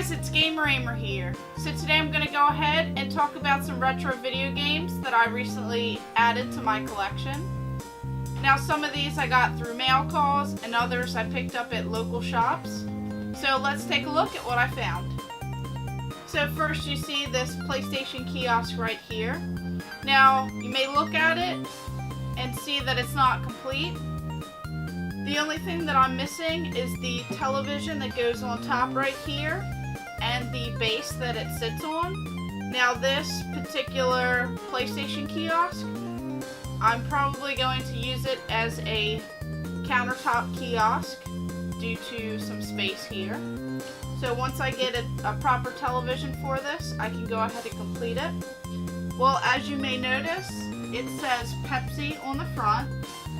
guys, it's Gamer Ahmer here. So today I'm going to go ahead and talk about some retro video games that I recently added to my collection. Now some of these I got through mail calls and others I picked up at local shops. So let's take a look at what I found. So first you see this PlayStation Kiosk right here. Now you may look at it and see that it's not complete. The only thing that I'm missing is the television that goes on top right here and the base that it sits on. Now this particular PlayStation Kiosk, I'm probably going to use it as a countertop kiosk due to some space here. So once I get a proper television for this, I can go ahead and complete it. Well, as you may notice, it says Pepsi on the front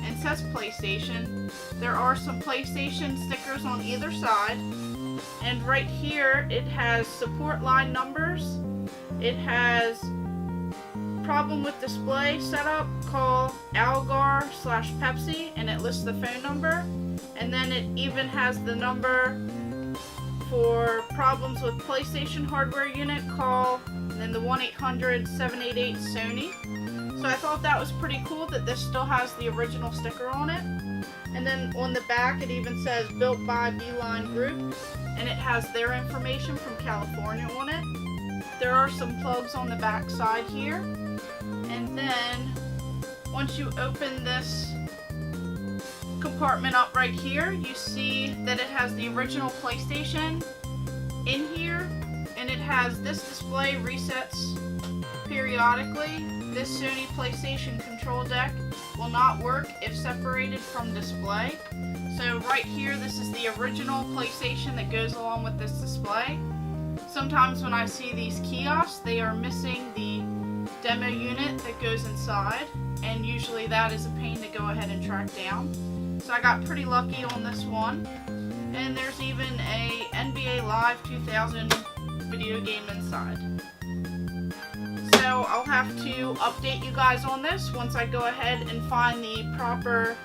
and says PlayStation. There are some PlayStation stickers on either side, and right here it has support line numbers. It has problem with display setup, call Algar/Pepsi, and it lists the phone number, and then it even has the number for problems with PlayStation hardware unit, call, and then the 1-800-788-SONY. So I thought that was pretty cool that this still has the original sticker on it. And then on the back it even says built by Beeline Group, and it has their information from California on it. There are some plugs on the back side here. And then once you open this compartment up right here, you see that it has the original PlayStation in here, and it has this display resets periodically. This Sony PlayStation control deck will not work if separated from display. So right here, this is the original PlayStation that goes along with this display. Sometimes when I see these kiosks, they are missing the demo unit that goes inside, and usually that is a pain to go ahead and track down. So I got pretty lucky on this one. And there's even a NBA Live 2000 video game inside. So I'll have to update you guys on this once I go ahead and find the proper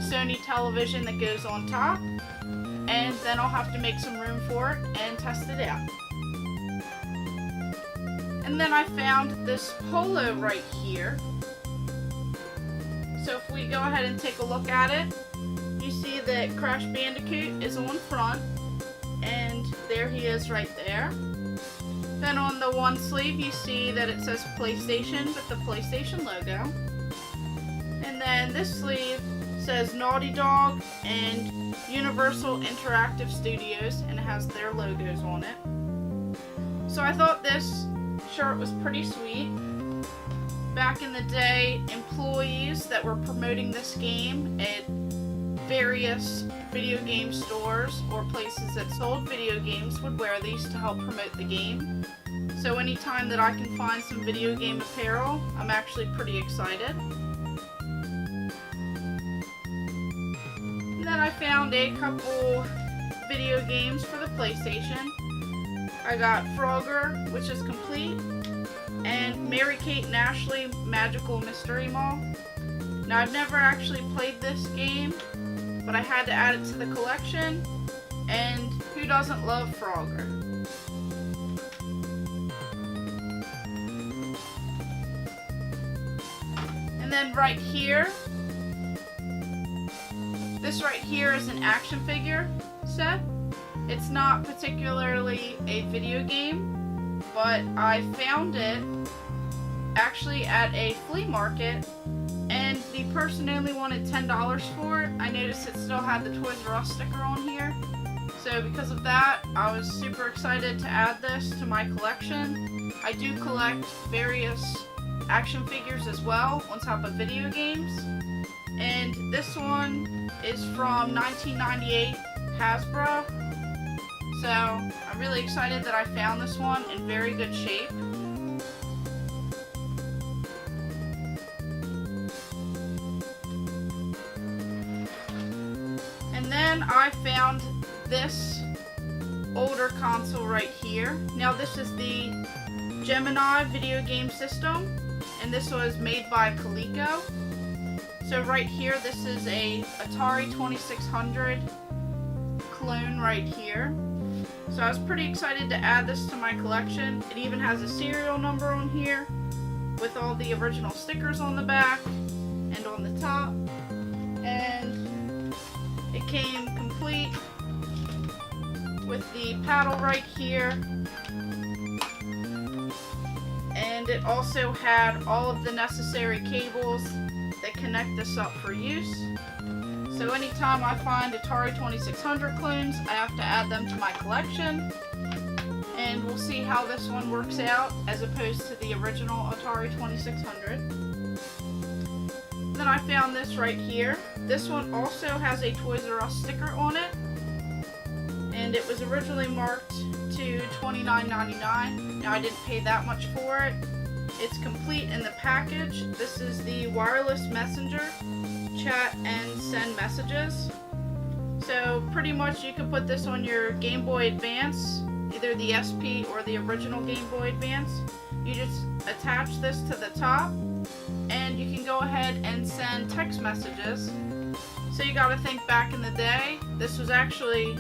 Sony television that goes on top, and then I'll have to make some room for it and test it out. And then I found this Polo right here. So if we go ahead and take a look at it, you see that Crash Bandicoot is on front, and there he is right there. Then on the one sleeve you see that it says PlayStation with the PlayStation logo. And then this sleeve says Naughty Dog and Universal Interactive Studios, and it has their logos on it. So I thought this shirt was pretty sweet. Back in the day, employees that were promoting this game at various video game stores or places that sold video games would wear these to help promote the game. So anytime that I can find some video game apparel, I'm actually pretty excited. And then I found a couple video games for the PlayStation. I got Frogger, which is complete, and Mary-Kate and Ashley Magical Mystery Mall. Now I've never actually played this game, but I had to add it to the collection, and who doesn't love Frogger? And then right here, this right here is an action figure set. It's not particularly a video game, but I found it actually at a flea market, and the person only wanted $10 for it. I noticed it still had the Toys R Us sticker on here. So because of that, I was super excited to add this to my collection. I do collect various action figures as well on top of video games. And this one is from 1998 Hasbro. So I'm really excited that I found this one in very good shape. And then I found this older console right here. Now this is the Gemini video game system, and this was made by Coleco. So right here, this is a Atari 2600 clone right here. So I was pretty excited to add this to my collection. It even has a serial number on here with all the original stickers on the back and on the top. And it came complete with the paddle right here. And it also had all of the necessary cables that connect this up for use. So anytime I find Atari 2600 clones, I have to add them to my collection. And we'll see how this one works out as opposed to the original Atari 2600. Then I found this right here. This one also has a Toys R Us sticker on it. And it was originally marked to $29.99. Now I didn't pay that much for it. It's complete in the package. This is the wireless messenger, chat and send messages. So pretty much you can put this on your Game Boy Advance, either the SP or the original Game Boy Advance. You just attach this to the top and you can go ahead and send text messages. So you gotta think back in the day, this was actually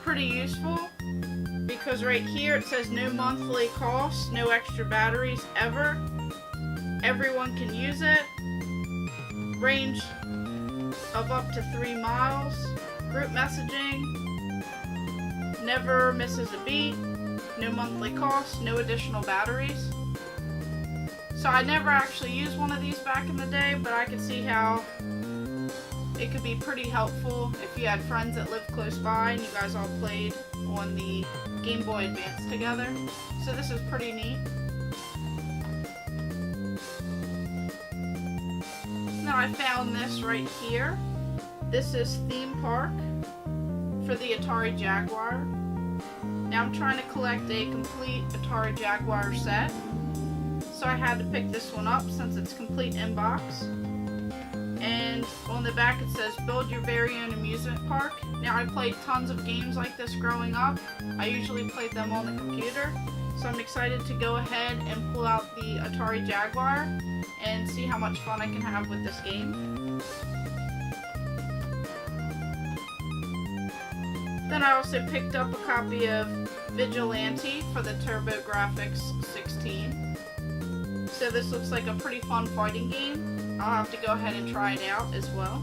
pretty useful because right here it says no monthly cost, no extra batteries ever. Everyone can use it. Range of up to 3 miles. Group messaging. Never misses a beat. No monthly cost, no additional batteries. So I never actually used one of these back in the day, but I could see how it could be pretty helpful if you had friends that lived close by and you guys all played on the Game Boy Advance together. So this is pretty neat. Now I found this right here. This is Theme Park for the Atari Jaguar. Now I'm trying to collect a complete Atari Jaguar set. So I had to pick this one up since it's complete in box. And on the back it says build your very own amusement park. Now I played tons of games like this growing up. I usually played them on the computer. So I'm excited to go ahead and pull out the Atari Jaguar and see how much fun I can have with this game. Then I also picked up a copy of Vigilante for the TurboGrafx 16. So this looks like a pretty fun fighting game. I'll have to go ahead and try it out as well.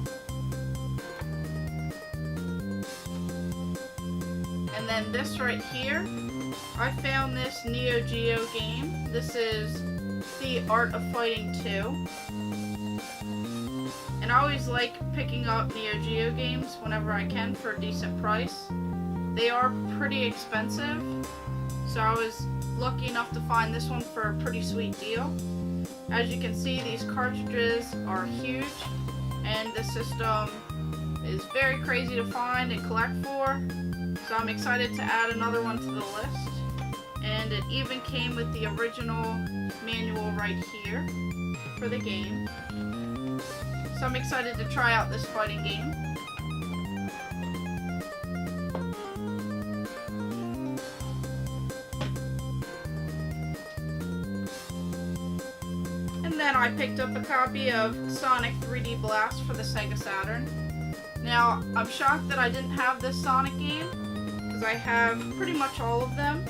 And then this right here, I found this Neo Geo game. This is The Art of Fighting 2. And I always like picking up Neo Geo games whenever I can for a decent price. They are pretty expensive, so I was lucky enough to find this one for a pretty sweet deal. As you can see, these cartridges are huge, and the system is very crazy to find and collect for, so I'm excited to add another one to the list. And it even came with the original manual right here for the game. So I'm excited to try out this fighting game. And then I picked up a copy of Sonic 3D Blast for the Sega Saturn. Now, I'm shocked that I didn't have this Sonic game, because I have pretty much all of them.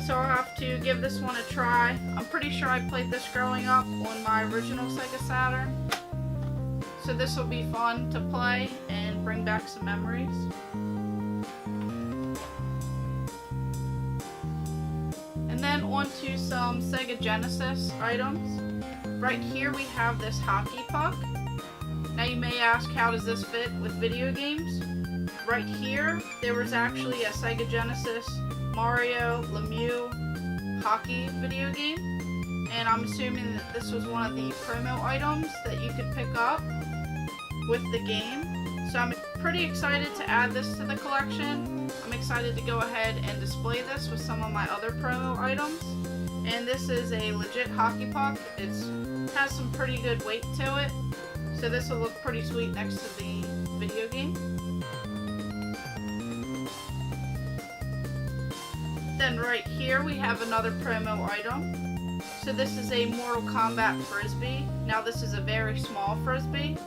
So I'll have to give this one a try. I'm pretty sure I played this growing up on my original Sega Saturn. So this will be fun to play and bring back some memories. And then on to some Sega Genesis items. Right here we have this hockey puck. Now you may ask, how does this fit with video games? Right here, there was actually a Sega Genesis Mario Lemieux hockey video game. And I'm assuming that this was one of the promo items that you could pick up with the game. So I'm pretty excited to add this to the collection. I'm excited to go ahead and display this with some of my other promo items. And this is a legit hockey puck. It has some pretty good weight to it. So this will look pretty sweet next to the video game. Then right here we have another promo item. So this is a Mortal Kombat Frisbee. Now this is a very small Frisbee.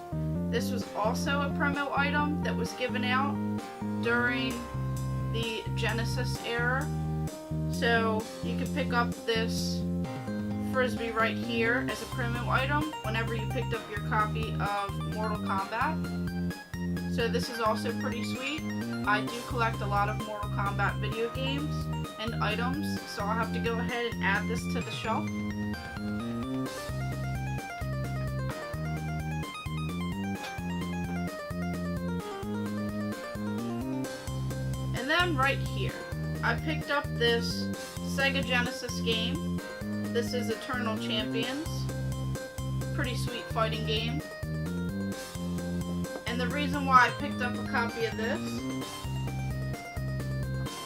This was also a promo item that was given out during the Genesis era. So you can pick up this Frisbee right here as a promo item whenever you picked up your copy of Mortal Kombat. So this is also pretty sweet. I do collect a lot of Mortal Kombat video games and items, so I'll have to go ahead and add this to the shelf. And then right here, I picked up this Sega Genesis game. This is Eternal Champions. Pretty sweet fighting game. And the reason why I picked up a copy of this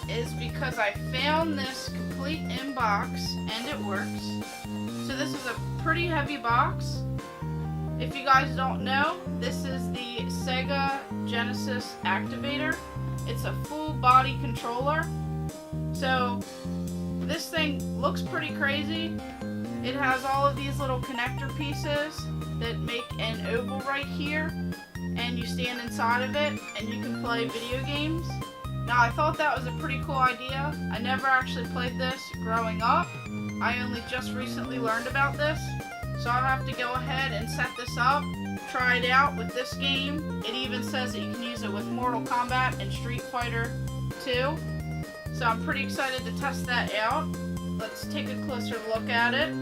is because I found this complete in box and it works. So this is a pretty heavy box. If you guys don't know, this is the Sega Genesis Activator. It's a full body controller. So this thing looks pretty crazy. It has all of these little connector pieces that make an oval right here, and you stand inside of it and you can play video games. Now I thought that was a pretty cool idea. I never actually played this growing up. I only just recently learned about this. So I'll have to go ahead and set this up, try it out with this game. It even says that you can use it with Mortal Kombat and Street Fighter 2. So I'm pretty excited to test that out. Let's take a closer look at it.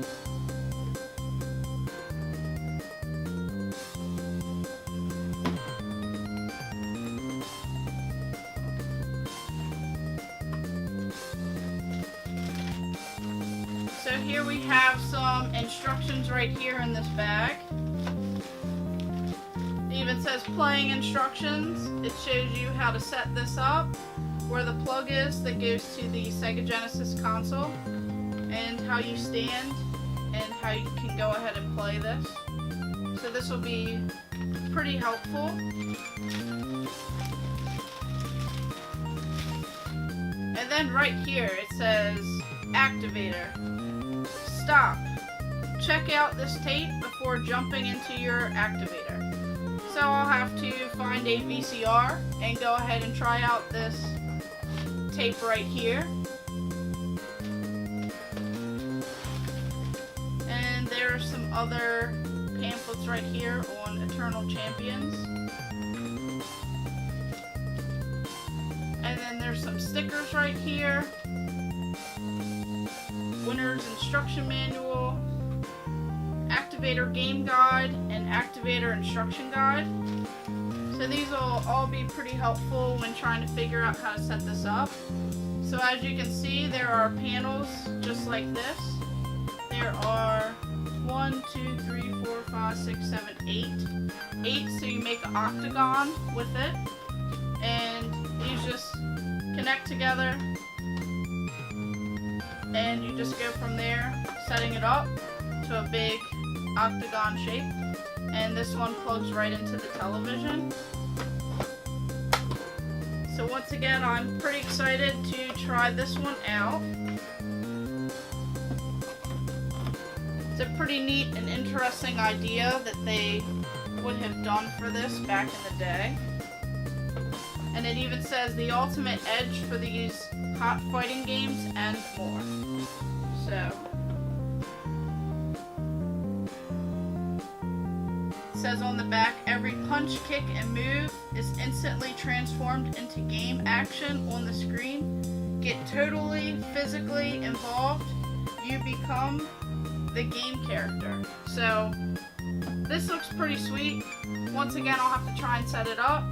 So here we have some instructions right here in this bag. It even says playing instructions. It shows you how to set this up, where the plug is that goes to the Sega Genesis console, and how you stand and how you can go ahead and play this. So this will be pretty helpful. And then right here it says Activator. Stop. Check out this tape before jumping into your activator. So I'll have to find a VCR and go ahead and try out this tape right here. And there are some other pamphlets right here on Eternal Champions. And then there's some stickers right here. Winner's Instruction Manual, Activator Game Guide, and Activator Instruction Guide. So these will all be pretty helpful when trying to figure out how to set this up. So as you can see, there are panels just like this. There are 1, 2, 3, 4, 5, 6, 7, 8. 8, so you make an octagon with it. And these just connect together. And you just go from there, setting it up to a big octagon shape. And this one plugs right into the television. So once again, I'm pretty excited to try this one out. It's a pretty neat and interesting idea that they would have done for this back in the day. And it even says the ultimate edge for these hot fighting games and more. So it says on the back, every punch, kick, and move is instantly transformed into game action on the screen. Get totally physically involved. You become the game character. So this looks pretty sweet. Once again, I'll have to try and set it up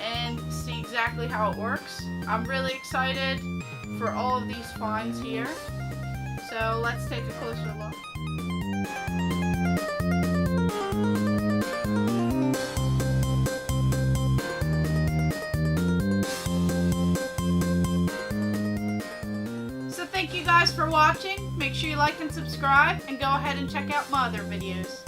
and see exactly how it works. I'm really excited for all of these finds here. So let's take a closer look. So thank you guys for watching. Make sure you like and subscribe, and go ahead and check out my other videos.